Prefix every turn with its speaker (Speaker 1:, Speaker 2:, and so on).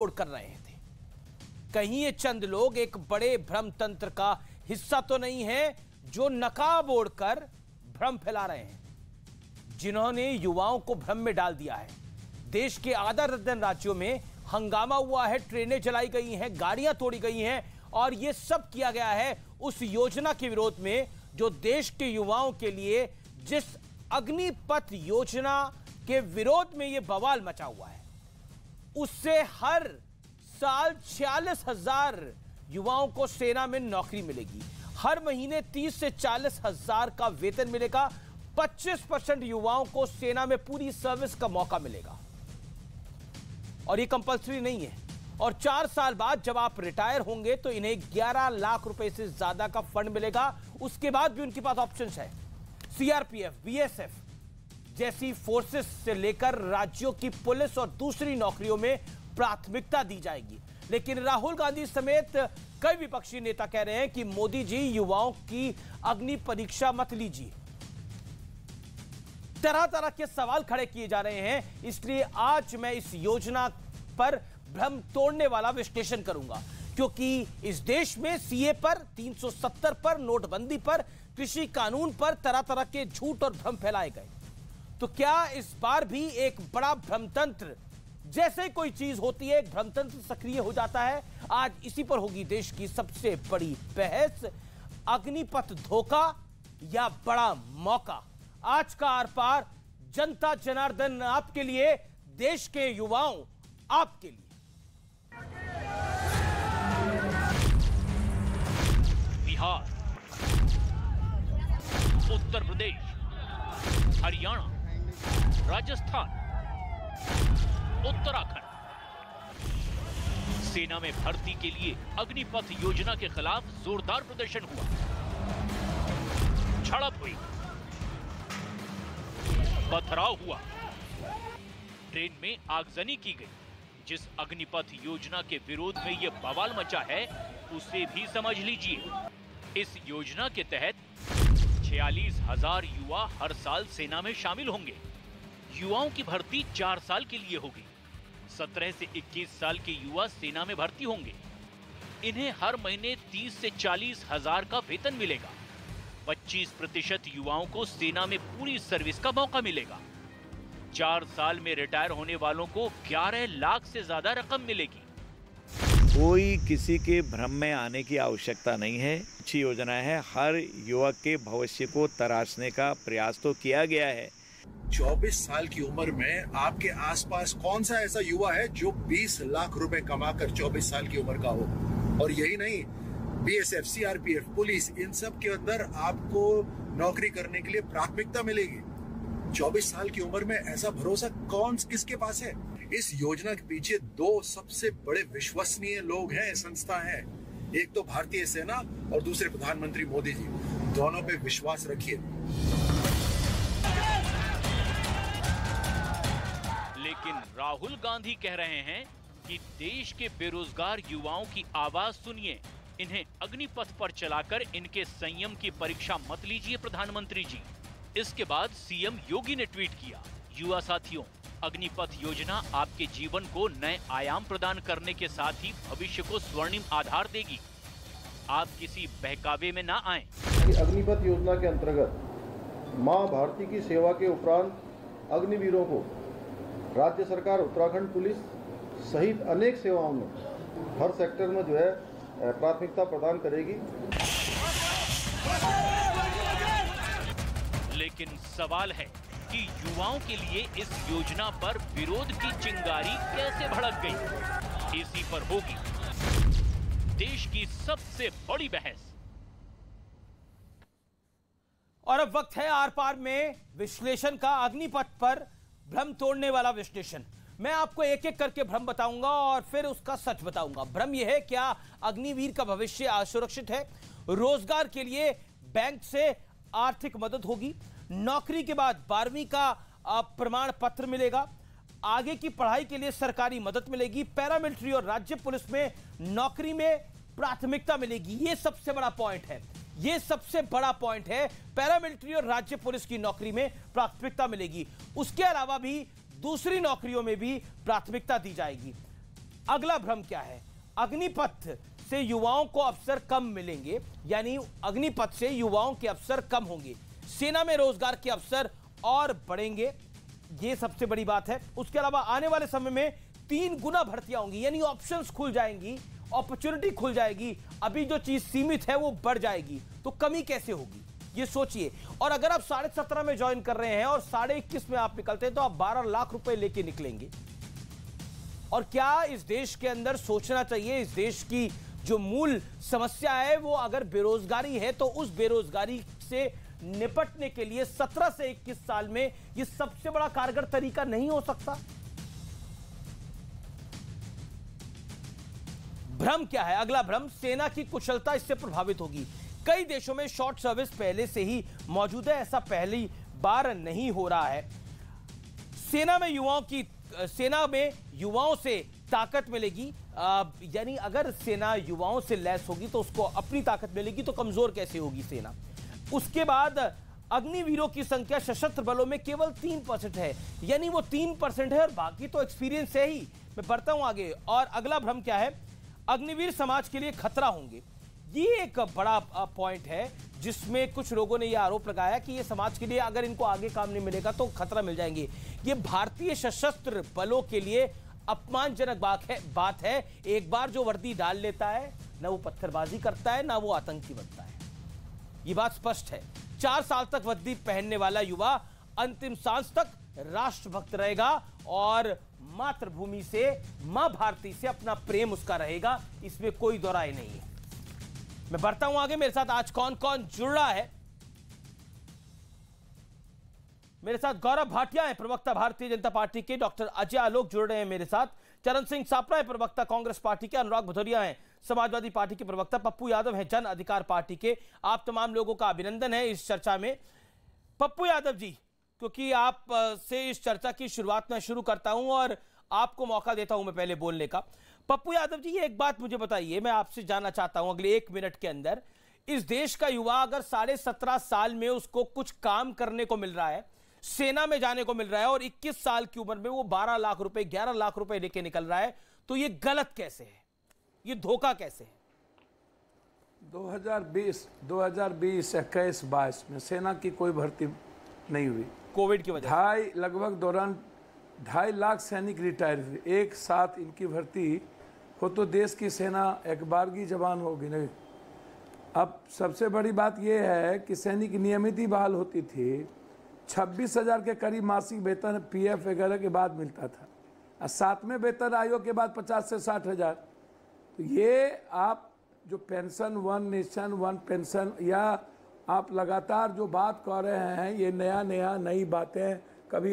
Speaker 1: कर रहे थे। कहीं ये चंद लोग एक बड़े भ्रम तंत्र का हिस्सा तो नहीं है जो नकाब ओढ़कर भ्रम फैला रहे हैं, जिन्होंने युवाओं को भ्रम में डाल दिया है। देश के आधा दर्जन राज्यों में हंगामा हुआ है, ट्रेनें जलाई गई हैं, गाड़ियां तोड़ी गई हैं और यह सब किया गया है उस योजना के विरोध में जो देश के युवाओं के लिए, जिस अग्निपथ योजना के विरोध में यह बवाल मचा हुआ है, उससे हर साल 46,000 युवाओं को सेना में नौकरी मिलेगी। हर महीने 30 से 40,000 का वेतन मिलेगा। 25% युवाओं को सेना में पूरी सर्विस का मौका मिलेगा और ये कंपल्सरी नहीं है। और 4 साल बाद जब आप रिटायर होंगे तो इन्हें 11 लाख रुपए से ज्यादा का फंड मिलेगा। उसके बाद भी उनके पास ऑप्शंस है। सीआरपीएफ, बीएसएफ जैसी फोर्सेस से लेकर राज्यों की पुलिस और दूसरी नौकरियों में प्राथमिकता दी जाएगी। लेकिन राहुल गांधी समेत कई विपक्षी नेता कह रहे हैं कि मोदी जी, युवाओं की अग्नि परीक्षा मत लीजिए। तरह तरह के सवाल खड़े किए जा रहे हैं। इसलिए आज मैं इस योजना पर भ्रम तोड़ने वाला विश्लेषण करूंगा, क्योंकि इस देश में सीए पर, 370 पर, नोटबंदी पर, कृषि कानून पर तरह तरह के झूठ और भ्रम फैलाए गए। तो क्या इस बार भी एक बड़ा भ्रमतंत्र, जैसे कोई चीज होती है एक भ्रमतंत्र सक्रिय हो जाता है? आज इसी पर होगी देश की सबसे बड़ी बहस। अग्निपथ धोखा या बड़ा मौका? आज का आर पार, जनता जनार्दन आपके लिए, देश के युवाओं आपके लिए।
Speaker 2: बिहार, उत्तर प्रदेश, हरियाणा, राजस्थान, उत्तराखंड, सेना में भर्ती के लिए अग्निपथ योजना के खिलाफ जोरदार प्रदर्शन हुआ, झड़प हुई, पथराव हुआ, ट्रेन में आगजनी की गई। जिस अग्निपथ योजना के विरोध में यह बवाल मचा है उसे भी समझ लीजिए। इस योजना के तहत 46,000 युवा हर साल सेना में शामिल होंगे। युवाओं की भर्ती 4 साल के लिए होगी। 17 से 21 साल के युवा सेना में भर्ती होंगे। इन्हें हर महीने 30 से 40,000 का वेतन मिलेगा। 25% युवाओं को सेना में पूरी सर्विस का मौका मिलेगा। 4 साल में रिटायर होने वालों को 11 लाख से ज्यादा रकम मिलेगी।
Speaker 3: कोई किसी के भ्रम में आने की आवश्यकता नहीं है। अच्छी योजना है। हर युवक के भविष्य को तराशने का प्रयास तो किया गया है।
Speaker 4: 24 साल की उम्र में आपके आसपास कौन सा ऐसा युवा है जो 20 लाख रुपए कमाकर 24 साल की उम्र का हो? और यही नहीं, बीएसएफ, सीआरपीएफ, पुलिस, इन सब के अंदर आपको नौकरी करने के लिए प्राथमिकता मिलेगी। 24 साल की उम्र में ऐसा भरोसा किसके पास है? इस योजना के पीछे 2 सबसे बड़े विश्वसनीय लोग हैं, संस्था हैं। एक तो भारतीय सेना और दूसरे प्रधानमंत्री मोदी जी। दोनों पे विश्वास रखिए।
Speaker 2: लेकिन राहुल गांधी कह रहे हैं कि देश के बेरोजगार युवाओं की आवाज सुनिए। इन्हें अग्निपथ पर चलाकर इनके संयम की परीक्षा मत लीजिए प्रधानमंत्री जी। इसके बाद सीएम योगी ने ट्वीट किया, युवा साथियों, अग्निपथ योजना आपके जीवन को नए आयाम प्रदान करने के साथ ही भविष्य को स्वर्णिम आधार देगी। आप किसी बहकावे में ना आएं।
Speaker 5: अग्निपथ योजना के अंतर्गत मां भारती की सेवा के उपरांत अग्निवीरों को राज्य सरकार, उत्तराखंड पुलिस सहित अनेक सेवाओं में हर सेक्टर में जो है प्राथमिकता प्रदान करेगी।
Speaker 2: लेकिन सवाल है कि युवाओं के लिए इस योजना पर विरोध की चिंगारी कैसे भड़क गई? इसी पर होगी देश की सबसे बड़ी बहस।
Speaker 1: और अब वक्त है आर पार में विश्लेषण का। अग्निपथ पर भ्रम तोड़ने वाला विश्लेषण। मैं आपको एक एक करके भ्रम बताऊंगा और फिर उसका सच बताऊंगा। भ्रम यह है, क्या अग्निवीर का भविष्य असुरक्षित है? रोजगार के लिए बैंक से आर्थिक मदद होगी। नौकरी के बाद 12वीं का प्रमाण पत्र मिलेगा। आगे की पढ़ाई के लिए सरकारी मदद मिलेगी। पैरामिलिट्री और राज्य पुलिस में नौकरी में प्राथमिकता मिलेगी। यह सबसे बड़ा पॉइंट है। यह सबसे बड़ा पॉइंट है। पैरामिलिट्री और राज्य पुलिस की नौकरी में प्राथमिकता मिलेगी। उसके अलावा भी दूसरी नौकरियों में भी प्राथमिकता दी जाएगी। अगला भ्रम क्या है? अग्निपथ से युवाओं को अवसर कम मिलेंगे, यानी अग्निपथ से युवाओं के अवसर कम होंगे, सेना में रोजगार के अवसर और बढ़ेंगे, ये सबसे बड़ी बात है। उसके अलावा आने वाले समय में 3 गुना भर्तियां होंगी, यानी ऑप्शंस खुल जाएंगी, अपॉर्चुनिटी खुल जाएगी। अभी जो चीज सीमित है वो बढ़ जाएगी, तो कमी कैसे होगी ये सोचिए। और अगर आप 17.5 में ज्वाइन कर रहे हैं और 21.5 में आप निकलते हैं तो आप 12 लाख रुपए लेके निकलेंगे। और क्या इस देश के अंदर सोचना चाहिए, इस देश की जो मूल समस्या है वो अगर बेरोजगारी है, तो उस बेरोजगारी से निपटने के लिए 17 से 21 साल में यह सबसे बड़ा कारगर तरीका नहीं हो सकता? भ्रम क्या है? अगला भ्रम, सेना की कुशलता इससे प्रभावित होगी। कई देशों में शॉर्ट सर्विस पहले से ही मौजूद है, ऐसा पहली बार नहीं हो रहा है। सेना में युवाओं से ताकत मिलेगी, यानी अगर सेना युवाओं से लैस होगी तो उसको अपनी ताकत मिलेगी, तो कमजोर कैसे होगी सेना? उसके बाद अग्निवीरों की संख्या सशस्त्र बलों में केवल 3% है, यानी वो 3% है और बाकी तो एक्सपीरियंस है ही। मैं बढ़ता हूं आगे। और अगला भ्रम क्या है? अग्निवीर समाज के लिए खतरा होंगे। ये एक बड़ा पॉइंट है जिसमें कुछ लोगों ने यह आरोप लगाया कि ये समाज के लिए अगर इनको आगे काम नहीं मिलेगा तो खतरा मिल जाएंगे। ये भारतीय सशस्त्र बलों के लिए अपमानजनक बात है। एक बार जो वर्दी डाल लेता है, ना वो पत्थरबाजी करता है, ना वो आतंकी बनता है। ये बात स्पष्ट है। 4 साल तक वर्दी पहनने वाला युवा अंतिम सांस तक राष्ट्रभक्त रहेगा और मातृभूमि से, मां भारती से अपना प्रेम उसका रहेगा, इसमें कोई दो राय नहीं है। मैं बढ़ता हूं आगे। मेरे साथ आज कौन कौन जुड़ रहा है? मेरे साथ गौरव भाटिया है, प्रवक्ता भारतीय जनता पार्टी के। डॉक्टर अजय आलोक जुड़ रहे हैं मेरे साथ। चरण सिंह सापरा है, प्रवक्ता कांग्रेस पार्टी के। अनुराग भदौरिया हैं, समाजवादी पार्टी के प्रवक्ता। पप्पू यादव हैं, जन अधिकार पार्टी के। आप तमाम लोगों का अभिनंदन है इस चर्चा में। पप्पू यादव जी, क्योंकि आप से इस चर्चा की शुरुआत में शुरू करता हूं और आपको मौका देता हूं मैं पहले बोलने का। पप्पू यादव जी, ये एक बात मुझे बताइए, मैं आपसे जानना चाहता हूं अगले 1 मिनट के अंदर, इस देश का युवा अगर 17.5 साल में उसको कुछ काम करने को मिल रहा है, सेना में जाने को मिल रहा है और 21 साल की उम्र में वो 12 लाख रुपए 11 लाख रुपए लेके निकल रहा है, तो ये गलत कैसे है? ये धोखा कैसे है?
Speaker 6: 2020, 21, 22 में सेना की कोई भर्ती नहीं हुई,
Speaker 1: कोविड की वजह से।
Speaker 6: लगभग दौरान 2.5 लाख सैनिक रिटायर हुए। एक साथ इनकी भर्ती हो तो देश की सेना एक बारगी जवान होगी नहीं। अब सबसे बड़ी बात यह है कि सैनिक नियमित ही बहाल होती थी। 26,000 के करीब मासिक वेतन पीएफ वगैरह के बाद मिलता था और 7वें वेतन आयोग के बाद 50 से 60,000। तो ये आप जो pension, one nation one pension, या आप लगातार जो बात कर रहे हैं, ये नई बातें कभी